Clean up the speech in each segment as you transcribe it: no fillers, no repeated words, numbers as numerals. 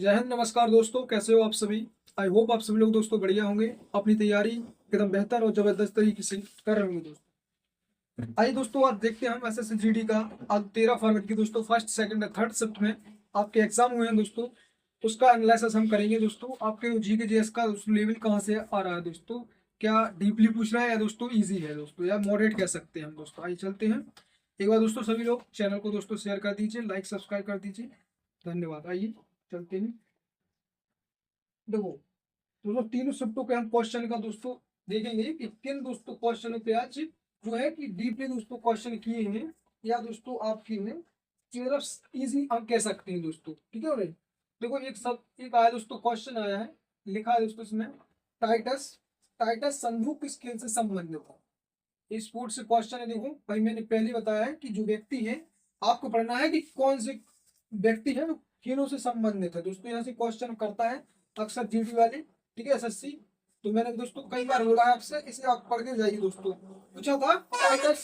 जय हिंद। नमस्कार दोस्तों, कैसे हो आप सभी। आई होप आप सभी लोग दोस्तों बढ़िया होंगे, अपनी तैयारी एकदम बेहतर और जबरदस्त तरीके से कर रहे होंगे दोस्तों। आइए दोस्तों, आज देखते हैं हम SSC GD का। आज 13 फरवरी की दोस्तों फर्स्ट सेकंड थर्ड शिफ्ट में आपके एग्जाम हुए हैं दोस्तों। उसका एनालिसिस हम करेंगे दोस्तों। आपके GK GS का लेवल कहाँ से आ रहा है दोस्तों, क्या डीपली पूछ रहा है या दोस्तों ईजी है दोस्तों, या मॉडरेट कह सकते हैं हम दोस्तों। आइए चलते हैं। एक बार दोस्तों सभी लोग चैनल को दोस्तों शेयर कर दीजिए, लाइक सब्सक्राइब कर दीजिए, धन्यवाद। आइए चलते हैं। देखो दोस्तों, तीनों शिफ्टों के हम क्वेश्चन का दोस्तों देखेंगे कि किन दोस्तों क्वेश्चनों पे आज जो है कि डीपली दोस्तों क्वेश्चन किए हैं, या दोस्तों आपके में सिर्फ इजी हम कह सकते हैं दोस्तों। ठीक है भाई। देखो एक आया दोस्तों, क्वेश्चन आया है, लिखा है दोस्तों इसमें, टाइटस टाइटस संधु किस खेल से संबंधित है। स्पोर्ट्स से क्वेश्चन है। देखो भाई, मैंने पहले बताया है कि जो व्यक्ति है, आपको पढ़ना है कि कौन से व्यक्ति है वो खेलों से संबंधित है दोस्तों। यहाँ से क्वेश्चन करता है अक्सर GD वाले, ठीक है, SSC। तो मैंने दोस्तों कई बार बोला है आपसे, इसे आप पढ़ के जाइए दोस्तों। पूछा था टाइटस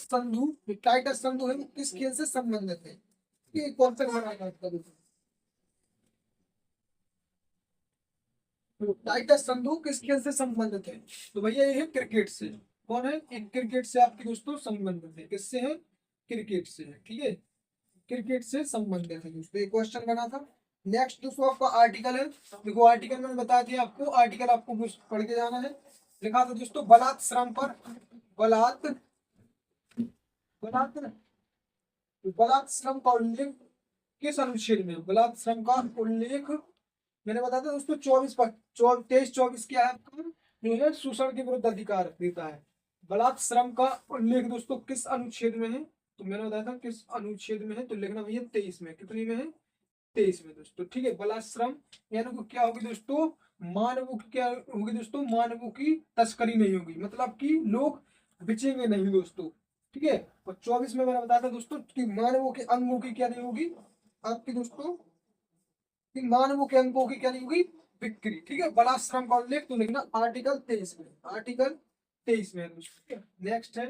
संधु है वो किस खेल से संबंधित है, ये क्वेश्चन बनाया था दोस्तों। तो टाइटस संधु किस खेल से संबंधित है, तो भैया ये है क्रिकेट से। कौन है, एक क्रिकेट से आपकी दोस्तों संबंधित है। किससे है, क्रिकेट से है, ठीक है, क्रिकेट से संबंधित है दोस्तों। ये क्वेश्चन बना था। नेक्स्ट दोस्तों आपका आर्टिकल है। देखो आर्टिकल मैंने बता दिया आपको, आर्टिकल आपको पढ़ के जाना है। लिखा था दोस्तों बलात् श्रम पर, बलात् बलात् बलात् श्रम का उल्लेख किस अनुच्छेद में। बलात् श्रम का उल्लेख मैंने बताया था दोस्तों 23-24 क्या है आपका, जो है शोषण के विरुद्ध अधिकार देता है। बलात् श्रम का उल्लेख दोस्तों किस अनुच्छेद में है, तो मैंने बताया था किस अनुच्छेद में है, तो लिखना भैया 23 में। कितनी में है, 23 में दोस्तों, ठीक है। बलाश्रम यानी कि क्या होगी दोस्तों, मानवों की क्या होगी दोस्तों, मानवों की तस्करी नहीं होगी, मतलब कि लोग बेचेंगे नहीं दोस्तों, ठीक है। और 24 में मैंने बताया था दोस्तों कि मानवों के अंगों की क्या नहीं होगी आपकी दोस्तों, कि मानवों के अंगों की क्या नहीं होगी, बिक्री, ठीक है। बलाश्रम का उल्लेख तो लिखना आर्टिकल 23 में, आर्टिकल 23 में है दोस्तों। नेक्स्ट है,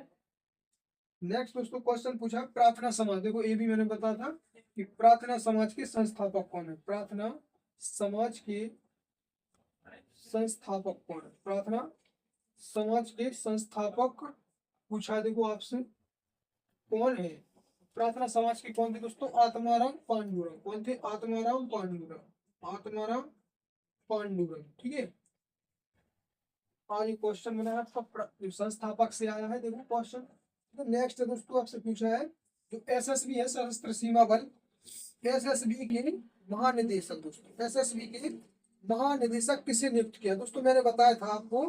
नेक्स्ट दोस्तों क्वेश्चन पूछा प्रार्थना समाज। देखो ये भी मैंने बताया था कि प्रार्थना समाज के संस्थापक कौन है, प्रार्थना समाज के संस्थापक कौन है, प्रार्थना समाज के संस्थापक पूछा। देखो आपसे कौन है, प्रार्थना समाज के कौन थे दोस्तों, आत्माराम पांडुरंग। कौन थे, आत्माराम पांडुरंग, आत्माराम पांडुरंग, ठीक है। आज क्वेश्चन बना है आपका संस्थापक से आया है, देखो क्वेश्चन। तो नेक्स्ट है दोस्तों आपसे पूछा है जो SSB है, सशस्त्र सीमा बल, SSB के महानिदेशक दोस्तों, SSB के महानिदेशक किसे नियुक्त किया दोस्तों। मैंने बताया था आपको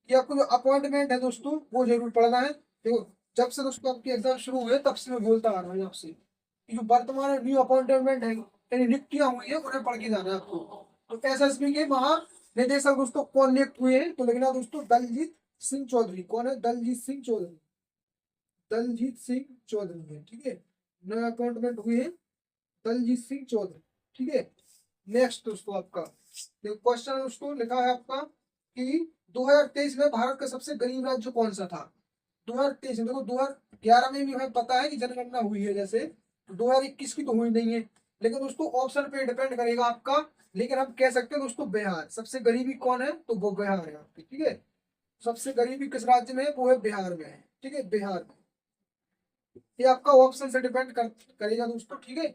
कि आपको जो अपॉइंटमेंट है दोस्तों वो जरूर पढ़ना है। देखो जब से दोस्तों आपके एग्जाम शुरू हुए तब से मैं बोलता आ रहा हूँ आपसे कि जो वर्तमान न्यू अपॉइंटमेंट है यानी नियुक्तियां हुई है उन्हें पढ़ के जाना है आपको। तो SSB के महानिदेशक दोस्तों कौन नियुक्त हुए हैं, तो लिखना दोस्तों दलजीत सिंह चौधरी। कौन है, दलजीत सिंह चौधरी, दलजीत सिंह चौधरी है, ठीक है। नए अपॉइंटमेंट हुए हैं दलजीत सिंह चौधरी, ठीक है। नेक्स्ट दोस्तों आपका देखो क्वेश्चन दोस्तों लिखा है आपका कि 2023 में भारत का सबसे गरीब राज्य कौन सा था। 2023 में देखो 2011 में भी हमें पता है कि जनगणना हुई है, जैसे 2021 की तो हुई नहीं है, लेकिन दोस्तों ऑप्शन पे डिपेंड करेगा आपका। लेकिन हम कह सकते हैं दोस्तों बिहार सबसे गरीबी कौन है, तो वो बिहार है आपकी, ठीक है। सबसे गरीबी किस राज्य में है, वो है बिहार में है, ठीक है, बिहार में। ये आपका ऑप्शन से डिपेंड करेगा दोस्तों, ठीक है।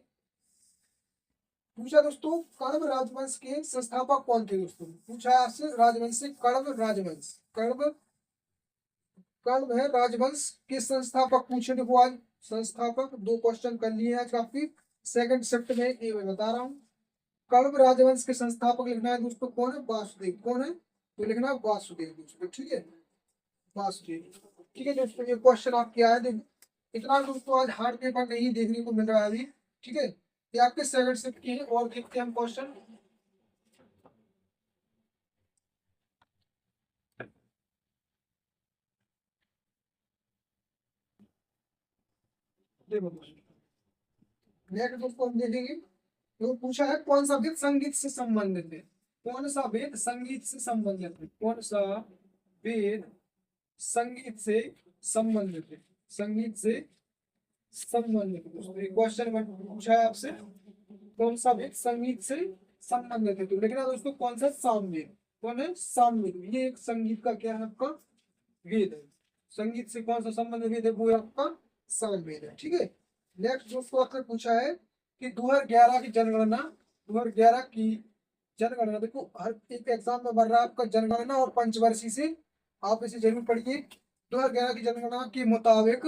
पूछा दोस्तों कण्व राजवंश के संस्थापक कौन थे दोस्तों। पूछा है आपसे राजवंश से, कण्व राजवंश, कण्व है राजवंश के संस्थापक पूछे। देखो आज संस्थापक दो क्वेश्चन कर लिए आज काफी सेकंड शिफ्ट में, ये मैं बता रहा हूँ। कण्व राजवंश के संस्थापक लिखना है दोस्तों कौन है, वासुदेव। कौन है, तो लिखना है वासुदेव दोस्तों, ठीक है, वासुदेव, ठीक है दोस्तों। ये क्वेश्चन आपके आए थे, इतना दोस्तों आज हार्ड पेपर नहीं देखने को मिल रहा है अभी, ठीक है। ये आपके सेकंड शिफ्ट की है। और देखते हैं हम क्वेश्चन। देखो नेक्स्ट दोस्तों हम देखेंगे, तो पूछा है कौन सा वेद संगीत से संबंधित है। कौन सा वेद संगीत से संबंधित है, कौन सा वेद संगीत से संबंधित है, संगीत से संबंधित है। क्वेश्चन पूछा है आपसे कौन सा वेद संगीत से संबंधित है। तो लिखना दोस्तों कौन सा, सामवेद। कौन है, सामवेद। ये एक संगीत का क्या है आपका, वेद है। संगीत से कौन सा संबंध वेद है, वो है आपका सामवेद है। ठीक है। नेक्स्ट दोस्तों आपसे पूछा है कि 2011 की जनगणना, 2011 की जनगणना, देखो हर एक एग्जाम में बन रहा है आपका जनगणना और पंचवर्षीय से, आप इसे जरूर पढ़िए। 2011 की जनगणना के मुताबिक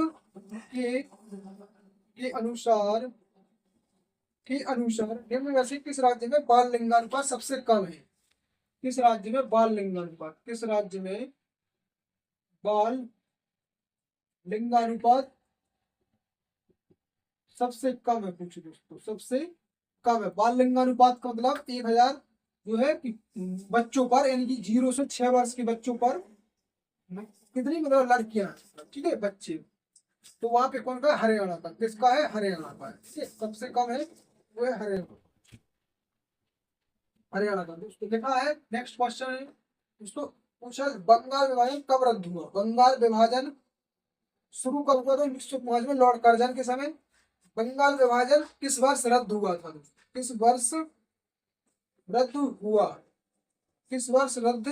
के अनुसार निम्न में से किस राज्य में बाल लिंगानुपात सबसे कम है। किस राज्य में बाल लिंगानुपात, किस राज्य में बाल लिंगानुपात सबसे कम है, पूछो दोस्तों, सबसे कम है। बाल लिंगानुपात का मतलब 1000 जो है कि बच्चों पर, यानी कि 0 से 6 वर्ष के बच्चों पर कितनी मतलब लड़कियां, ठीक है, बच्चे। तो वहां पे कौन का, हरियाणा का। किसका है, हरियाणा का है। ठीक है, सबसे कम है वो है हरियाणा, हरियाणा का दोस्तों देखा है। नेक्स्ट क्वेश्चन है दोस्तों, पूछा बंगाल विभाजन कब रद्द हुआ। बंगाल विभाजन शुरू कब हुआ था, 1905 में लॉर्ड कर्जन के समय। बंगाल विभाजन किस वर्ष रद्द हुआ था दोस्तों, किस वर्ष रद्द हुआ, किस वर्ष रद्द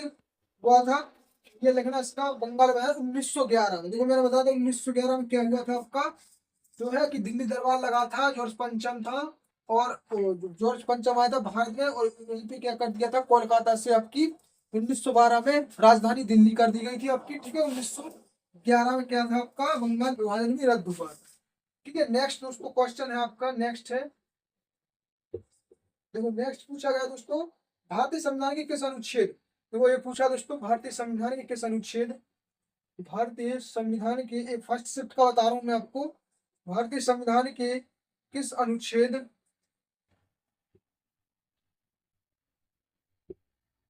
हुआ था, ये लिखना इसका। बंगाल विभाजन 1911 में। देखो मैंने बताया था 1911 में क्या हुआ था आपका, जो है कि दिल्ली दरबार लगा था, जॉर्ज पंचम था, और जॉर्ज पंचम आया था भारत में, और उनपे क्या कर दिया था, कोलकाता से आपकी 1912 में राजधानी दिल्ली कर दी गई थी आपकी। ठीक है, 1911 में क्या था आपका, बंगाल विभाजन भी रद्द हुआ। ठीक है। नेक्स्ट दोस्तों क्वेश्चन है आपका, नेक्स्ट है, देखो नेक्स्ट पूछा गया दोस्तों, भारतीय संविधान के किस अनुच्छेद, देखो ये पूछा दोस्तों, भारतीय संविधान के किस अनुच्छेद, भारतीय संविधान के एक फर्स्ट शिफ्ट का बता रहा हूं मैं आपको। भारतीय संविधान के किस अनुच्छेद,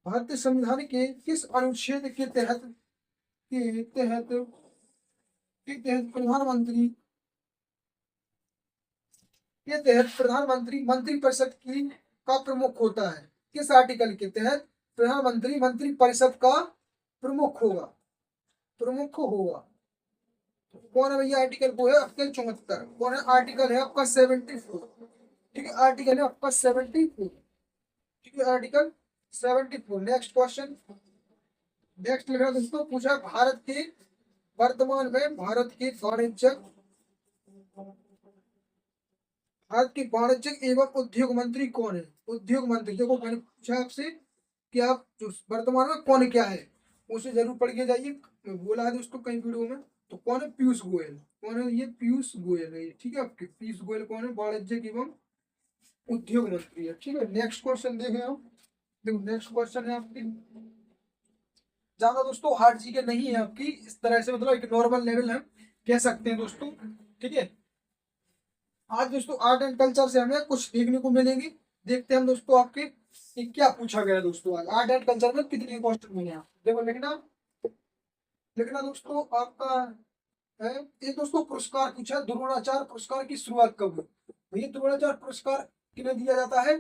भारतीय संविधान के किस अनुच्छेद के तहत, प्रधानमंत्री के तहत प्रधानमंत्री मंत्रिपरिषद की का प्रमुख होता है। किस आर्टिकल के तहत प्रधानमंत्री मंत्रिपरिषद का प्रमुख होगा, प्रमुख होगा। कौन है भैया आर्टिकल, वो है आर्टिकल 74। कौन है, आर्टिकल है आपका 74। ठीक है, आर्टिकल है आपका 74। ठीक है, आर्टिकल 74। नेक्स्ट क्वेश्चन, नेक्स्ट लिखा दोस्तों, पूछा भारत के वर्तमान में भारत के वाणिज्यिक एवं उद्योग मंत्री कौन है। उद्योग मंत्री, देखो मैंने पूछा आपसे कि आप जो वर्तमान में कौन क्या है, उसे जरूर पढ़ के जाइए, बोला है दोस्तों कई वीडियो में। तो कौन है, पीयूष गोयल। कौन है, ये पीयूष गोयल है। ठीक है, आपके पीयूष गोयल कौन है, वाणिज्यिक एवं उद्योग मंत्री है। ठीक है। नेक्स्ट क्वेश्चन देखें हम, देखो नेक्स्ट क्वेश्चन है आपकी, ज्यादा दोस्तों हार्ड जी के नहीं है आपकी, इस तरह से मतलब एक नॉर्मल लेवल है कह सकते हैं दोस्तों। ठीक है, आज दोस्तों आर्ट एंड कल्चर से हमें कुछ देखने को मिलेंगे। देखते हैं हम दोस्तों आपके कि क्या पूछा गया दोस्तों। आज आर्ट एंड कल्चर में कितने क्वेश्चन मिले हैं, देखो लिखना, लिखना दोस्तों आपका है। ये दोस्तों पुरस्कार पूछा, द्रोणाचार्य पुरस्कार की शुरुआत कब हुई। भैया द्रोणाचार्य पुरस्कार किन्हें दिया जाता है,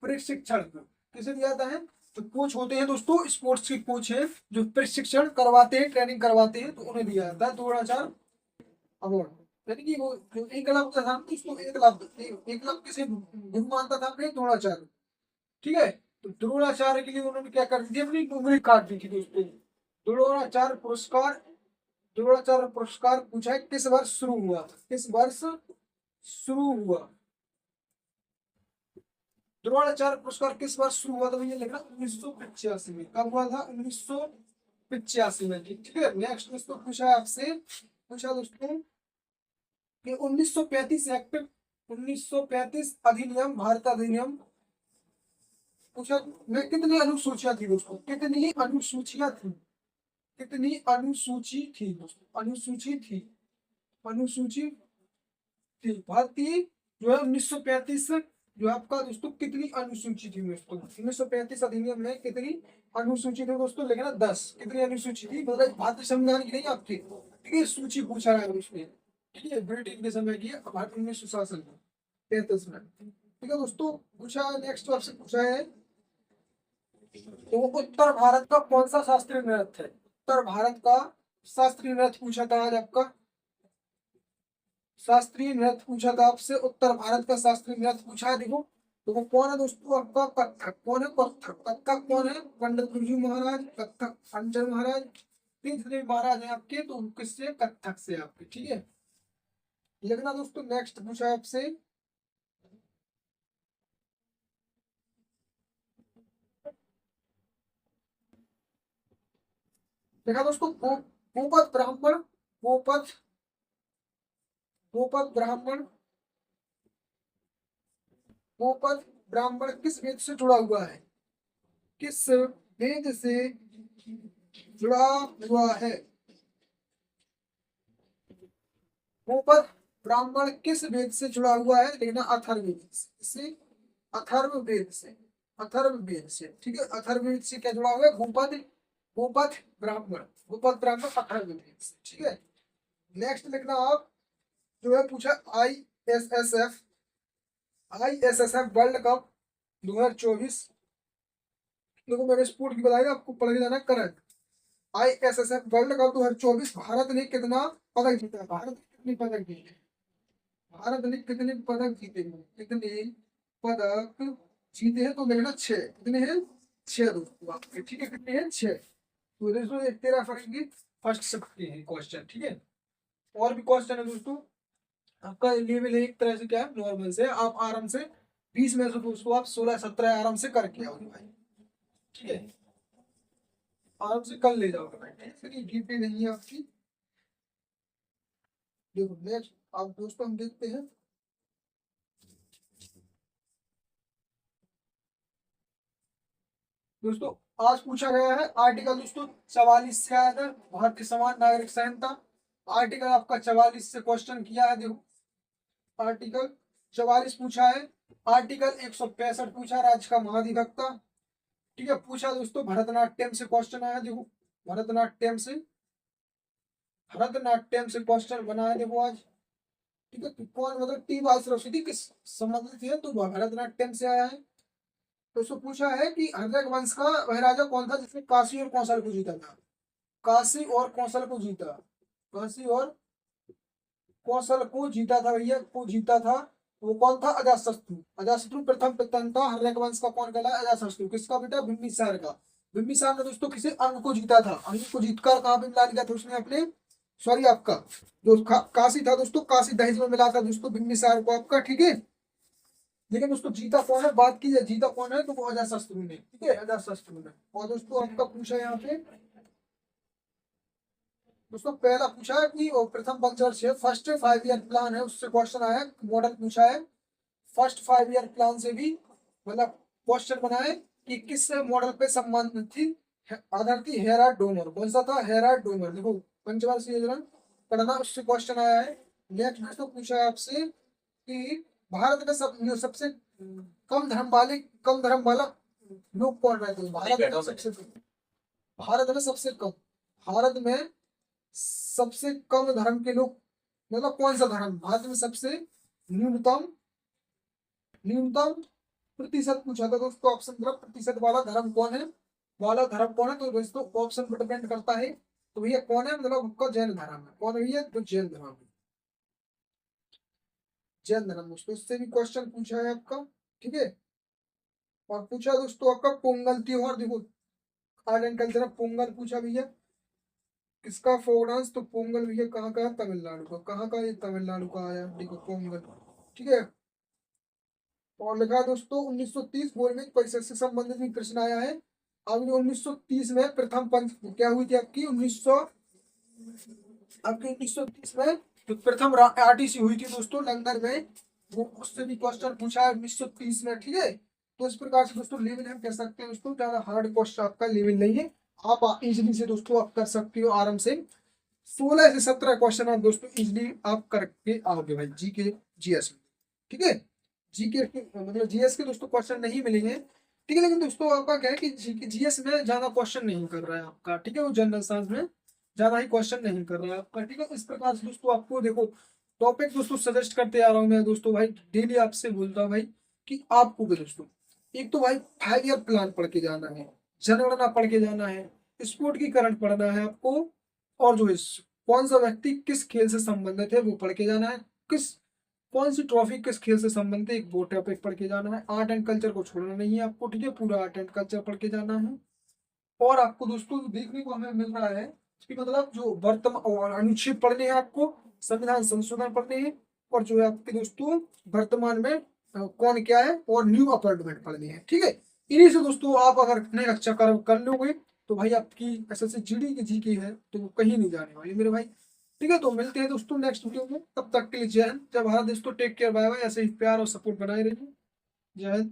प्रशिक्षण को। किसे दिया जाता है, जो कोच होते हैं दोस्तों, स्पोर्ट्स के कोच हैं, जो प्रशिक्षण करवाते हैं, ट्रेनिंग करवाते हैं, तो उन्हें दिया जाता है द्रोणाचार्य अवार्ड। यानी कि वो जो एकलव्य था, उसको एकलव्य से गुरु मानता था अपने द्रोणाचार्य। ठीक है, तो द्रोणाचार्य के लिए उन्होंने क्या कर दी, अपनी उंगली काट दी थी दोस्तों। द्रोणाचार्य पुरस्कार, द्रोणाचार्य पुरस्कार पूछा है किस वर्ष शुरू हुआ, किस वर्ष शुरू हुआ, द्रोणाचार्य पुरस्कार किस वर्ष शुरू हुआ था, भैया लिखना 1985 में। कब हुआ था, 1985 में। ठीक है। नेक्स्ट दोस्तों पूछा है आपसे, पूछा दोस्तों कि 1935 एक्ट, 1935 अधिनियम, भारत अधिनियम पूछा में कितनी अनुसूचियां थी दोस्तों, कितनी अनुसूचियां थी, कितनी अनुसूची थी दोस्तों, अनुसूची थी, अनुसूची थी भारतीय जो है 1935 जो आपका दोस्तों कितनी अनुसूची थी दोस्तों, 1935 अधिनियम में कितनी अनुसूची थी दोस्तों, लिखना 10। कितनी अनुसूची थी, मतलब भारतीय संविधान की नहीं आपकी, ठीक है, सूची पूछा है उसमें। ठीक है, ब्रिटेन के समय की भारत 19 शासन 33 में। ठीक है दोस्तों, पूछा नेक्स्ट आपसे पूछा है, तो उत्तर भारत का कौन सा शास्त्रीय नृत्य है, उत्तर भारत का शास्त्रीय नृत्य पूछा था आज आपका, शास्त्रीय नृत्य पूछा था आपसे, उत्तर भारत का शास्त्रीय नृत्य पूछा है। देखो तो वो कौन है दोस्तों आपका कथक, कौन है कथक, कथक कौन है पंडित बिरजू महाराज, कथक अंजन महाराज, तीसरे महाराज है आपके, तो किससे कथक से आपके, ठीक है। लिखना दोस्तों। नेक्स्ट पूछा है आपसे, देखा दोस्तों गोपद ब्राह्मण, गोपद गोपद ब्राह्मण, गोपद ब्राह्मण किस वेद से जुड़ा हुआ है, किस वेद से जुड़ा हुआ है। गोपद ब्राह्मण किस वेद से जुड़ा हुआ है, लेकिन अथर्ववेद से, अथर्ववेद से, अथर्ववेद से, ठीक है। अथर्ववेद से क्या जुड़ा हुआ है, गोपद, गोपद ब्राह्मण, गोपद ब्राह्मण अथर्ववेद से, ठीक है। नेक्स्ट लिखना आप, जो है पूछा आईएसएसएफ, आईएसएसएफ वर्ल्ड कप 2024, देखो मैंने स्पोर्ट की बताई, आपको पढ़ के जाना current. ISSF world cup 2024 Bharat ने कितना पदक जीता, भारत ने कितने पदक जीते, भारत ने कितने पदक जीते हैं, कितने पदक जीते हैं, तो देखना 6, कितने हैं 6 दोस्तों आपके, ठीक है, कितने हैं 6। तो दोस्तों एक तेरा करेंगे फर्स्ट सकते हैं क्वेश्चन, ठीक है। और भी क्वेश्चन है दोस्तों, आपका लेवल एक तरह से क्या है, नॉर्मल से, आप आराम से 20 में से दोस्तों आप 16-17 आराम से करके आओगे भाई, ठीक है, आराम से कर ले जाओगे भाई, इसलिए जीपी नहीं है आपकी। देखो नेक्स्ट आप दोस्तों हम देखते हैं, दोस्तों आज पूछा गया है आर्टिकल दोस्तों 44 से आया था, भारतीय समान नागरिक संहिता, आर्टिकल आपका 44 से क्वेश्चन किया है, देखो आर्टिकल 44 पूछा है, आर्टिकल 165 पूछा राज्य का महाधिवक्ता, ठीक है। पूछा दोस्तों भरतनाट्यम से क्वेश्चन आया, देखो भरतनाट्यम से, भरतनाट्यम से क्वेश्चन बनाया देखो आज, ठीक है। तो कौन मतलब टी बाल सरस्वती किस संबंधित है, तो भरतनाट्यम से आया है। तो उसको पूछा है कि हर्यक वंश का वह राजा कौन था जिसने काशी और कौशल को जीता था, काशी और कौशल को जीता, काशी और कौशल को जीता था भैया, को जीता था, वो कौन था, अजातशत्रु, अजातशत्रु प्रथम पिता था हर्यक वंश का, कौन कहला अजातशत्रु, किसका बेटा, बिंबिसार का। बिंबिसार ने दोस्तों किसी अंग को जीता था, अंग को जीतकर कहाँ पे मिला दिया था उसने अपने, सॉरी आपका जो काशी था दोस्तों, काशी दहेज में मिला था दोस्तों बिंबिसार को आपका, ठीक है। लेकिन दोस्तों जीता कौन है, बात की जाए जीता कौन है, तो वो अजातशत्रु ने, ठीक है, अजातशत्रु ने। और दोस्तों आपका पूछा है यहाँ पे दोस्तों, पहला पूछा है कि वो प्रथम पंचवर्ष है, फर्स्ट 5 ईयर प्लान है, उससे क्वेश्चन आया, मॉडल पूछा है, फर्स्ट 5 ईयर प्लान से भी मतलब क्वेश्चन बनाए कि किस मॉडल पे संबंधित थी, आधार थी हेराल्ड डोमर, कौन सा था, हेराल्ड डोमर, देखो पंचवर्षीय योजना पढ़ना, उससे क्वेश्चन आया है। नेक्स्ट दोस्तों पूछा है आपसे कि भारत में सबसे कम धर्म वाला लोग कौन रहते हैं, भारत में सबसे कम, भारत में सबसे कम धर्म के लोग, मतलब कौन सा धर्म भारत में सबसे न्यूनतम, न्यूनतम प्रतिशत पूछा था दोस्तों, ऑप्शन प्रतिशत वाला धर्म कौन है, वाला धर्म कौन है, तो दोस्तों ऑप्शन पर डिपेंड करता है, तो भैया कौन है, मतलब उनका जैन धर्म है, कौन है भैया, तो जैन धर्म है, जैन धर्म दोस्तों, इससे भी क्वेश्चन पूछा है आपका, ठीक है। और पूछा दोस्तों आपका पोंगल त्योहार, देखो आर्ट एंड कल्चर पोंगल पूछा भैया, किसका फोक डांस, तो पोंगल भैया कहाँ का है, तमिलनाडु का, कहाँ का, ये तमिलनाडु का आया, देखो पोंगल, ठीक है। और लिखा है दोस्तों 1930 गोलमेज परिषद से संबंधित भी प्रश्न आया है। अब 1930 में प्रथम पंच क्या हुई थी आपकी, 1930 में जो प्रथम आरटीसी हुई थी दोस्तों लंदन में, वो उससे भी क्वेश्चन पूछा है 1930 में, ठीक है। तो इस प्रकार से दोस्तों लेवल हम कह सकते हैं दोस्तों, ज्यादा हार्ड क्वेश्चन आपका लेवल नहीं है, आप इजिली से दोस्तों आप कर सकते हो आराम से, 16 से 17 क्वेश्चन आप दोस्तों इजिली आप करके आओगे भाई, जी के जीएस में, ठीक है। जीके मतलब जीएस के दोस्तों क्वेश्चन नहीं मिलेंगे, ठीक है, लेकिन दोस्तों आपका क्या है कि जीएस में ज्यादा क्वेश्चन नहीं कर रहा है आपका, ठीक है, वो जनरल साइंस में ज्यादा ही क्वेश्चन नहीं कर रहा है आपका, ठीक है। इस प्रकार से दोस्तों आपको देखो टॉपिक दोस्तों सजेस्ट करते आ रहा हूँ मैं दोस्तों भाई, डेली आपसे बोलता हूँ भाई कि आपको भी दोस्तों एक तो भाई 5 ईयर प्लान पढ़ के जाना है, जनगणना पढ़ के जाना है, स्पोर्ट की करंट पढ़ना है आपको, और जो है कौन सा व्यक्ति किस खेल से संबंधित है वो पढ़ के जाना है, किस कौन सी ट्रॉफी किस खेल से संबंधित है, एक वो टॉपिक पढ़ के जाना है। आर्ट एंड कल्चर को छोड़ना नहीं है आपको, ठीक है, पूरा आर्ट एंड कल्चर पढ़ के जाना है। और आपको दोस्तों देखने को हमें मिल रहा है कि मतलब जो वर्तमान और अनुच्छेद पढ़ने हैं आपको, संविधान संशोधन पढ़ने हैं, और जो है आपके दोस्तों वर्तमान में कौन क्या है, और न्यू अपॉइंटमेंट पढ़नी है, ठीक है। इन्हीं से दोस्तों आप अगर इतने अच्छा कर लोगे तो भाई आपकी एसएससी जीडी की जी की है तो वो कहीं नहीं जाने वाली मेरे भाई। ठीक है, तो मिलते हैं दोस्तों नेक्स्ट वीडियो में, तब तक के लिए जय हिंद, जय भारत दोस्तों, टेक केयर, बाय बाय। ऐसे ही प्यार और सपोर्ट बनाए रहिए। जय हिंद।